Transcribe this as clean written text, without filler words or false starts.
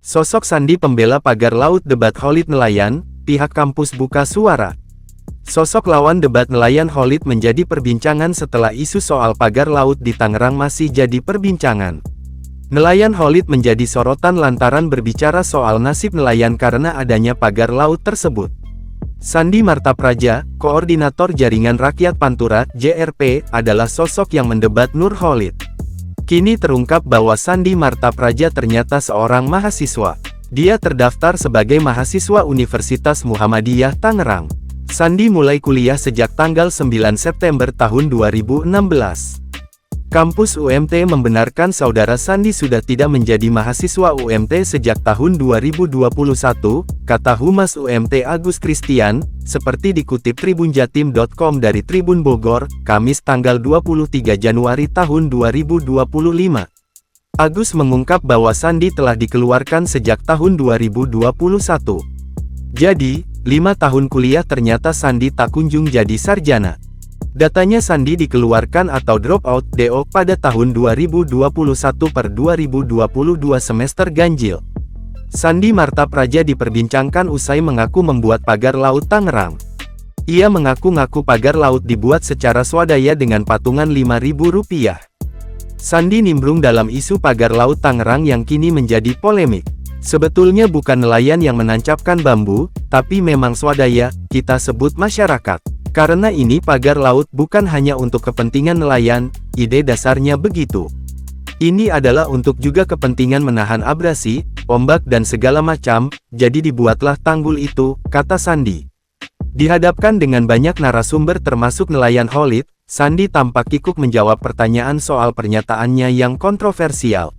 Sosok Sandi pembela pagar laut debat Khalid nelayan, pihak kampus buka suara. Sosok lawan debat nelayan Khalid menjadi perbincangan setelah isu soal pagar laut di Tangerang masih jadi perbincangan. Nelayan Khalid menjadi sorotan lantaran berbicara soal nasib nelayan karena adanya pagar laut tersebut. Sandi Martapraja, Koordinator Jaringan Rakyat Pantura, JRP, adalah sosok yang mendebat Nur Khalid. Kini terungkap bahwa Sandi Martapraja ternyata seorang mahasiswa. Dia terdaftar sebagai mahasiswa Universitas Muhammadiyah Tangerang. Sandi mulai kuliah sejak tanggal 9 September tahun 2016. Kampus UMT membenarkan saudara Sandi sudah tidak menjadi mahasiswa UMT sejak tahun 2021, kata Humas UMT Agus Kristian, seperti dikutip tribunjatim.com dari Tribun Bogor, Kamis tanggal 23 Januari tahun 2025. Agus mengungkap bahwa Sandi telah dikeluarkan sejak tahun 2021. Jadi, 5 tahun kuliah ternyata Sandi tak kunjung jadi sarjana. Datanya Sandi dikeluarkan atau drop out (DO) pada tahun 2021 per 2022 semester ganjil. Sandi Martapraja diperbincangkan usai mengaku membuat pagar laut Tangerang. Ia mengaku-ngaku pagar laut dibuat secara swadaya dengan patungan Rp5.000. Sandi nimbrung dalam isu pagar laut Tangerang yang kini menjadi polemik. Sebetulnya bukan nelayan yang menancapkan bambu, tapi memang swadaya, kita sebut masyarakat. Karena ini pagar laut bukan hanya untuk kepentingan nelayan, ide dasarnya begitu. Ini adalah untuk juga kepentingan menahan abrasi, ombak dan segala macam, jadi dibuatlah tanggul itu, kata Sandi. Dihadapkan dengan banyak narasumber termasuk nelayan Khalid, Sandi tampak kikuk menjawab pertanyaan soal pernyataannya yang kontroversial.